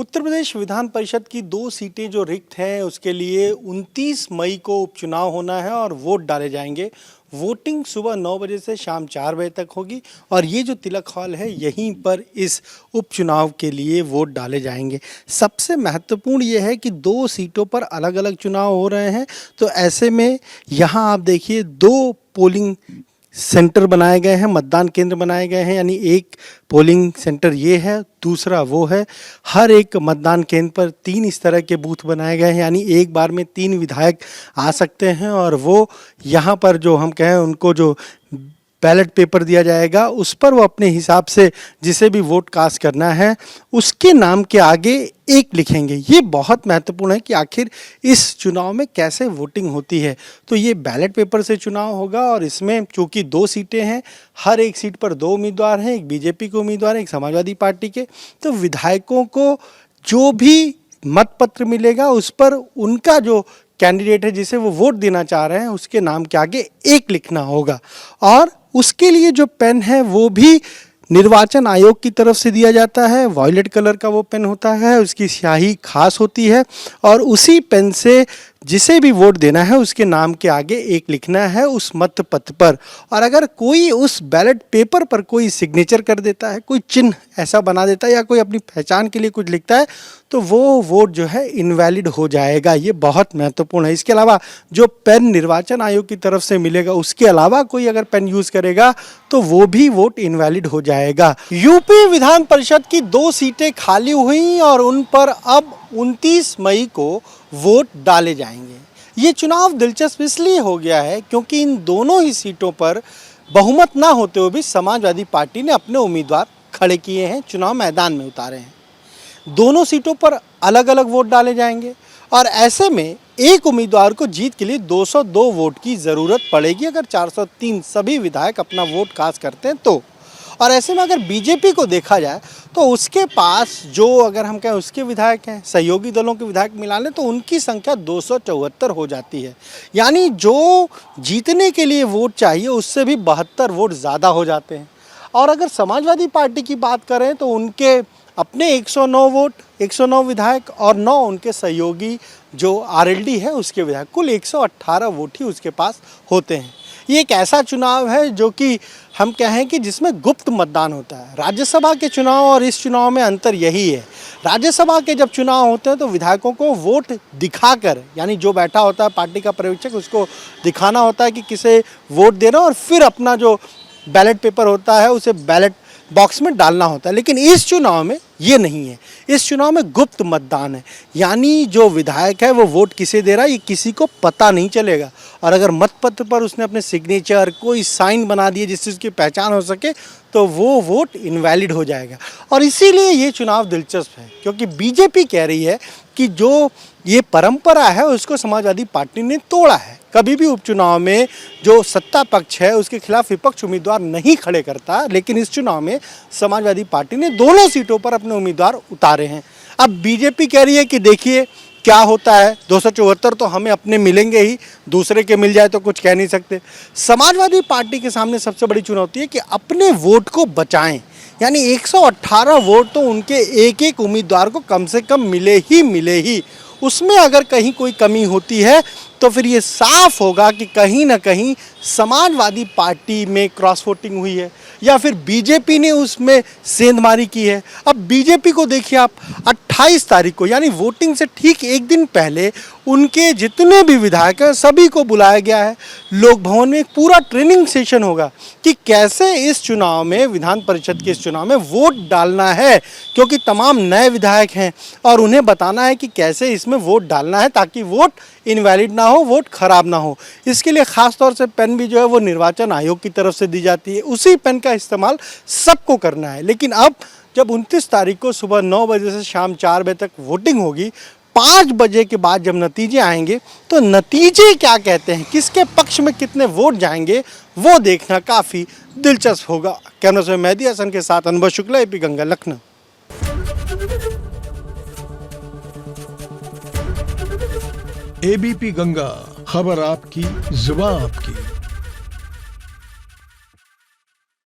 उत्तर प्रदेश विधान परिषद की 2 सीटें जो रिक्त हैं उसके लिए 29 मई को उपचुनाव होना है और वोट डाले जाएंगे। वोटिंग सुबह 9 बजे से शाम 4 बजे तक होगी और ये जो तिलक हॉल है यहीं पर इस उपचुनाव के लिए वोट डाले जाएंगे। सबसे महत्वपूर्ण ये है कि 2 सीटों पर अलग अलग चुनाव हो रहे हैं, तो ऐसे में यहाँ आप देखिए 2 पोलिंग सेंटर बनाए गए हैं, मतदान केंद्र बनाए गए हैं। यानी एक पोलिंग सेंटर ये है, दूसरा वो है। हर एक मतदान केंद्र पर 3 इस तरह के बूथ बनाए गए हैं, यानी एक बार में 3 विधायक आ सकते हैं और वो यहाँ पर जो हम कहें उनको जो बैलेट पेपर दिया जाएगा उस पर वो अपने हिसाब से जिसे भी वोट कास्ट करना है उसके नाम के आगे 1 लिखेंगे। ये बहुत महत्वपूर्ण है कि आखिर इस चुनाव में कैसे वोटिंग होती है। तो ये बैलेट पेपर से चुनाव होगा और इसमें चूँकि 2 सीटें हैं, हर एक सीट पर 2 उम्मीदवार हैं, एक बीजेपी के उम्मीदवार है, एक समाजवादी पार्टी के। तो विधायकों को जो भी मतपत्र मिलेगा उस पर उनका जो कैंडिडेट है जिसे वो वोट देना चाह रहे हैं उसके नाम के आगे 1 लिखना होगा और उसके लिए जो पेन है वो भी निर्वाचन आयोग की तरफ से दिया जाता है। वॉयलेट कलर का वो पेन होता है, उसकी स्याही खास होती है और उसी पेन से जिसे भी वोट देना है उसके नाम के आगे 1 लिखना है उस मतपत्र पर। और अगर कोई उस बैलेट पेपर पर कोई सिग्नेचर कर देता है, कोई चिन्ह ऐसा बना देता है या कोई अपनी पहचान के लिए कुछ लिखता है तो वो वोट जो है इनवैलिड हो जाएगा। ये बहुत महत्वपूर्ण है। इसके अलावा जो पेन निर्वाचन आयोग की तरफ से मिलेगा उसके अलावा कोई अगर पेन यूज़ करेगा तो वो भी वोट इनवैलिड हो जाएगा। यूपी विधान परिषद की 2 सीटें खाली हुई और उन पर अब 29 मई को वोट डाले जाएंगे। ये चुनाव दिलचस्प इसलिए हो गया है क्योंकि इन दोनों ही सीटों पर बहुमत ना होते हुए भी समाजवादी पार्टी ने अपने उम्मीदवार खड़े किए हैं, चुनाव मैदान में उतारे हैं। दोनों सीटों पर अलग अलग वोट डाले जाएंगे और ऐसे में एक उम्मीदवार को जीत के लिए 202 वोट की ज़रूरत पड़ेगी अगर 403 सभी विधायक अपना वोट कास्ट करते हैं तो। और ऐसे में अगर बीजेपी को देखा जाए तो उसके पास जो अगर हम कहें उसके विधायक हैं, सहयोगी दलों के विधायक मिला लें तो उनकी संख्या 274 हो जाती है। यानी जो जीतने के लिए वोट चाहिए उससे भी 72 वोट ज़्यादा हो जाते हैं। और अगर समाजवादी पार्टी की बात करें तो उनके अपने 109 वोट, 109 विधायक और 9 उनके सहयोगी जो आरएलडी है उसके विधायक, कुल 118 वोट ही उसके पास होते हैं। ये एक ऐसा चुनाव है जो कि हम कहें कि जिसमें गुप्त मतदान होता है। राज्यसभा के चुनाव और इस चुनाव में अंतर यही है। राज्यसभा के जब चुनाव होते हैं तो विधायकों को वोट दिखाकर, यानी जो बैठा होता है पार्टी का पर्यवेक्षक उसको दिखाना होता है कि किसे वोट देना और फिर अपना जो बैलेट पेपर होता है उसे बैलेट बॉक्स में डालना होता है। लेकिन इस चुनाव में ये नहीं है। इस चुनाव में गुप्त मतदान है, यानी जो विधायक है वो वोट किसे दे रहा है ये किसी को पता नहीं चलेगा। और अगर मतपत्र पर उसने अपने सिग्नेचर कोई साइन बना दिए जिससे उसकी पहचान हो सके तो वो वोट इनवैलिड हो जाएगा। और इसीलिए ये चुनाव दिलचस्प है क्योंकि बीजेपी कह रही है कि जो ये परंपरा है उसको समाजवादी पार्टी ने तोड़ा है। कभी भी उपचुनाव में जो सत्ता पक्ष है उसके खिलाफ विपक्ष उम्मीदवार नहीं खड़े करता, लेकिन इस चुनाव में समाजवादी पार्टी ने दोनों सीटों पर अपने उम्मीदवार उतारे हैं। अब बीजेपी कह रही है कि देखिए क्या होता है, 274 तो हमें अपने मिलेंगे ही, दूसरे के मिल जाए तो कुछ कह नहीं सकते। समाजवादी पार्टी के सामने सबसे बड़ी चुनौती है कि अपने वोट को बचाएं, यानी 118 वोट तो उनके एक एक उम्मीदवार को कम से कम मिले ही। उसमें अगर कहीं कोई कमी होती है तो फिर ये साफ होगा कि कहीं ना कहीं समाजवादी पार्टी में क्रॉस वोटिंग हुई है या फिर बीजेपी ने उसमें सेंधमारी की है। अब बीजेपी को देखिए आप, 28 तारीख को यानी वोटिंग से ठीक एक दिन पहले उनके जितने भी विधायक हैं सभी को बुलाया गया है। लोक भवन में एक पूरा ट्रेनिंग सेशन होगा कि कैसे इस चुनाव में, विधान परिषद के इस चुनाव में वोट डालना है, क्योंकि तमाम नए विधायक हैं और उन्हें बताना है कि कैसे इसमें वोट डालना है ताकि वोट इनवैलिड ना हो, वोट खराब ना हो। इसके लिए ख़ास तौर से पेन भी जो है वो निर्वाचन आयोग की तरफ से दी जाती है, उसी पेन का इस्तेमाल सबको करना है। लेकिन अब जब 29 तारीख को सुबह 9 बजे से शाम 4 बजे तक वोटिंग होगी, 5 बजे के बाद जब नतीजे आएंगे तो नतीजे क्या कहते हैं, किसके पक्ष में कितने वोट जाएंगे वो देखना काफ़ी दिलचस्प होगा। कैमरा से मेहदी हसन के साथ अनुभव शुक्ला, एपी गंगा, लखनऊ। एबीपी गंगा, खबर आपकी, जुबान आपकी।